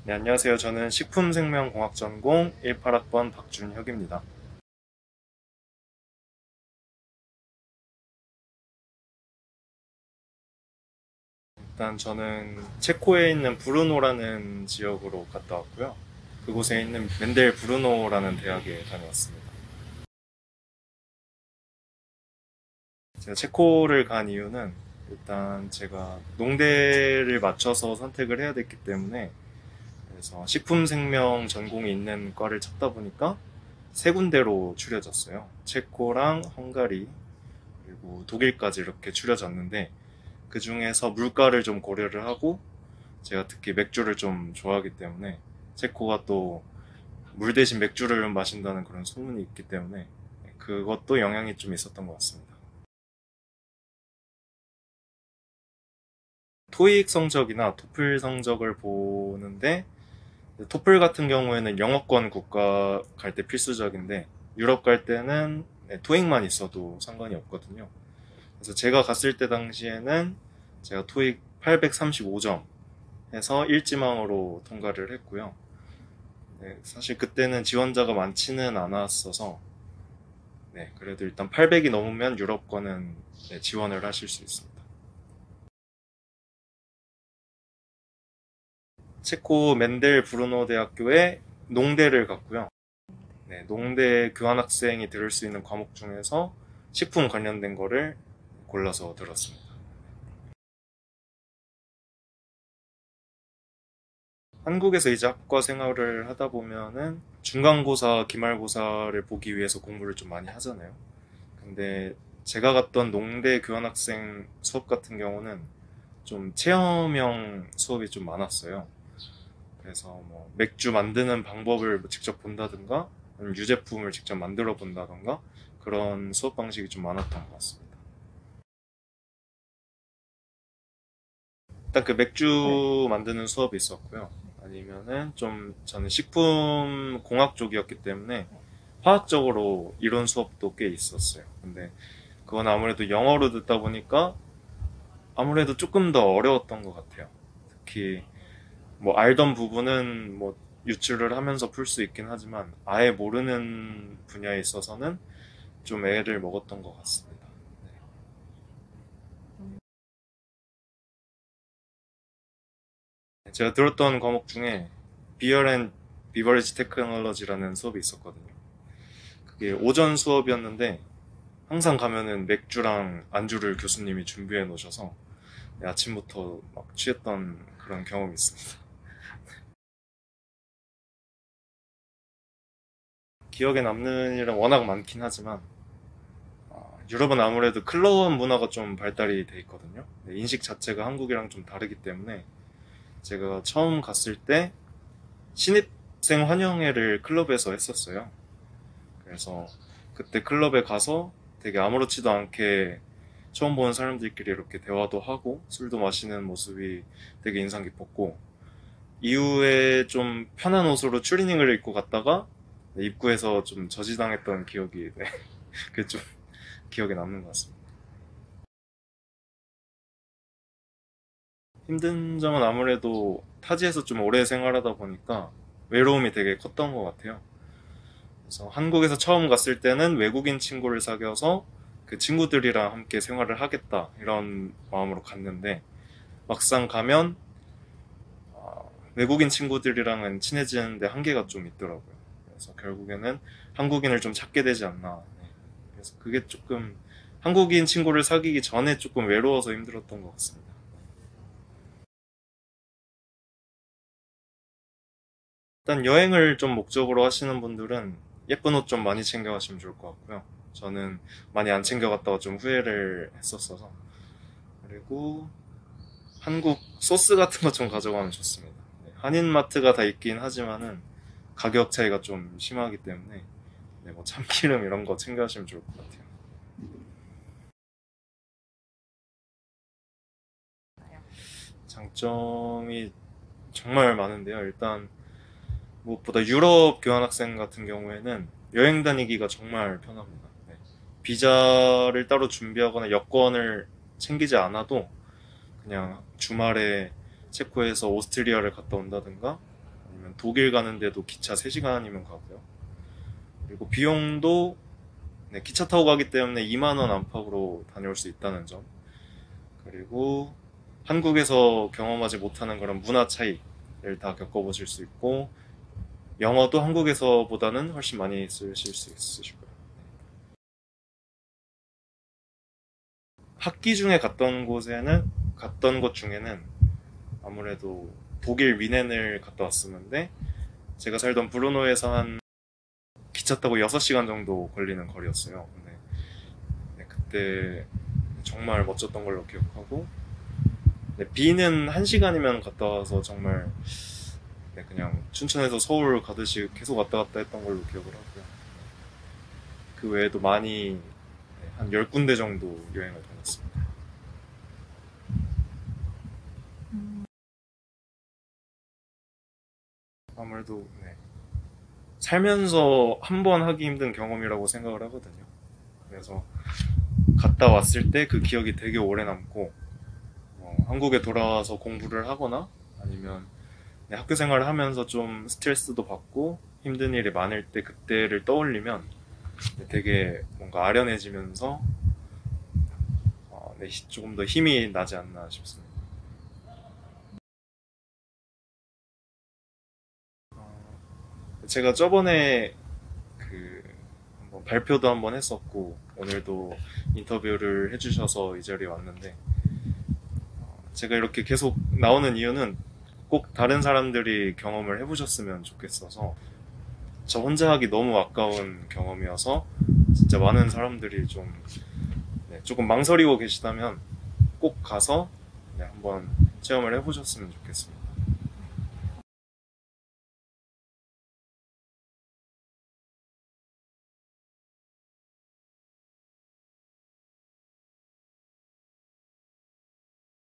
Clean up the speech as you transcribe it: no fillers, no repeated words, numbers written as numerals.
네, 안녕하세요. 저는 식품생명공학 전공 18학번 박준혁입니다. 일단 저는 체코에 있는 브루노라는 지역으로 갔다 왔고요. 그곳에 있는 멘델 브루노라는 대학에 다녀왔습니다. 제가 체코를 간 이유는 일단 제가 농대를 맞춰서 선택을 해야 됐기 때문에, 그래서 식품생명 전공이 있는 과를 찾다 보니까 세 군데로 추려졌어요. 체코랑 헝가리 그리고 독일까지 이렇게 추려졌는데, 그 중에서 물가를 좀 고려를 하고 제가 특히 맥주를 좀 좋아하기 때문에, 체코가 또 물 대신 맥주를 마신다는 그런 소문이 있기 때문에 그것도 영향이 좀 있었던 것 같습니다. 토익 성적이나 토플 성적을 보는데, 토플 같은 경우에는 영어권 국가 갈 때 필수적인데, 유럽 갈 때는 토익만 있어도 상관이 없거든요. 그래서 제가 갔을 때 당시에는 제가 토익 835점 해서 1지망으로 통과를 했고요. 네, 사실 그때는 지원자가 많지는 않았어서, 네, 그래도 일단 800이 넘으면 유럽권은 네, 지원을 하실 수 있습니다. 체코 멘델 브루노 대학교에 농대를 갔고요. 네, 농대 교환학생이 들을 수 있는 과목 중에서 식품 관련된 거를 골라서 들었습니다. 한국에서 이제 학과 생활을 하다 보면은 중간고사, 기말고사를 보기 위해서 공부를 좀 많이 하잖아요. 근데 제가 갔던 농대 교환학생 수업 같은 경우는 좀 체험형 수업이 좀 많았어요. 그래서 뭐 맥주 만드는 방법을 뭐 직접 본다든가, 아니면 유제품을 직접 만들어 본다든가, 그런 수업 방식이 좀 많았던 것 같습니다. 일단 그 맥주 만드는 수업이 있었고요. 아니면은 좀 저는 식품 공학 쪽이었기 때문에 화학적으로 이론 수업도 꽤 있었어요. 근데 그건 아무래도 영어로 듣다 보니까 아무래도 조금 더 어려웠던 것 같아요. 특히 뭐 알던 부분은 뭐 유출을 하면서 풀 수 있긴 하지만, 아예 모르는 분야에 있어서는 좀 애를 먹었던 것 같습니다. 네. 제가 들었던 과목 중에 비어 앤 비버리지 테크놀로지라는 수업이 있었거든요. 그게 오전 수업이었는데 항상 가면은 맥주랑 안주를 교수님이 준비해 놓으셔서 아침부터 막 취했던 그런 경험이 있습니다. 기억에 남는 일은 워낙 많긴 하지만, 유럽은 아무래도 클럽 문화가 좀 발달이 돼 있거든요. 네, 인식 자체가 한국이랑 좀 다르기 때문에 제가 처음 갔을 때 신입생 환영회를 클럽에서 했었어요. 그래서 그때 클럽에 가서 되게 아무렇지도 않게 처음 보는 사람들끼리 이렇게 대화도 하고 술도 마시는 모습이 되게 인상 깊었고, 이후에 좀 편한 옷으로 추리닝을 입고 갔다가 네, 입구에서 좀 저지당했던 기억이 네, 그게 좀 기억에 남는 것 같습니다. 힘든 점은 아무래도 타지에서 좀 오래 생활하다 보니까 외로움이 되게 컸던 것 같아요. 그래서 한국에서 처음 갔을 때는 외국인 친구를 사귀어서 그 친구들이랑 함께 생활을 하겠다 이런 마음으로 갔는데, 막상 가면 외국인 친구들이랑은 친해지는데 한계가 좀 있더라고요. 그래서 결국에는 한국인을 좀 찾게 되지 않나. 네. 그래서 그게 조금 한국인 친구를 사귀기 전에 조금 외로워서 힘들었던 것 같습니다. 일단 여행을 좀 목적으로 하시는 분들은 예쁜 옷 좀 많이 챙겨가시면 좋을 것 같고요. 저는 많이 안 챙겨갔다가 좀 후회를 했었어서. 그리고 한국 소스 같은 거 좀 가져가면 좋습니다. 네, 한인마트가 다 있긴 하지만은 가격 차이가 좀 심하기 때문에 네, 뭐 참기름 이런 거 챙겨가시면 좋을 것 같아요. 장점이 정말 많은데요. 일단 무엇보다 유럽 교환학생 같은 경우에는 여행 다니기가 정말 편합니다. 네. 비자를 따로 준비하거나 여권을 챙기지 않아도 그냥 주말에 체코에서 오스트리아를 갔다 온다든가, 아니면 독일 가는데도 기차 3시간이면 가고요. 그리고 비용도 네, 기차 타고 가기 때문에 2만 원 안팎으로 다녀올 수 있다는 점. 그리고 한국에서 경험하지 못하는 그런 문화 차이를 다 겪어보실 수 있고, 영어도 한국에서보다는 훨씬 많이 쓰실 수 있으실 거예요. 학기 중에 갔던 것 중에는 아무래도 독일 위넨을 갔다 왔었는데, 제가 살던 브루노에서 한 기차 타고 6시간 정도 걸리는 거리였어요. 근데 네, 그때 정말 멋졌던 걸로 기억하고, 네, 비는 1시간이면 갔다 와서 정말 네, 그냥 춘천에서 서울 가듯이 계속 왔다 갔다 했던 걸로 기억을 하고요. 그 외에도 많이 네, 한 10군데 정도 여행을 다녔습니다. 아무래도 네, 살면서 한 번 하기 힘든 경험이라고 생각을 하거든요. 그래서 갔다 왔을 때 그 기억이 되게 오래 남고, 한국에 돌아와서 공부를 하거나 아니면 네, 학교 생활을 하면서 좀 스트레스도 받고 힘든 일이 많을 때 그때를 떠올리면 네, 되게 뭔가 아련해지면서 네, 조금 더 힘이 나지 않나 싶습니다. 제가 저번에 그 한번 발표도 한번 했었고, 오늘도 인터뷰를 해주셔서 이 자리에 왔는데, 제가 이렇게 계속 나오는 이유는 꼭 다른 사람들이 경험을 해보셨으면 좋겠어서, 저 혼자 하기 너무 아까운 경험이어서 진짜 많은 사람들이 좀 네, 조금 망설이고 계시다면 꼭 가서 네, 한번 체험을 해보셨으면 좋겠습니다.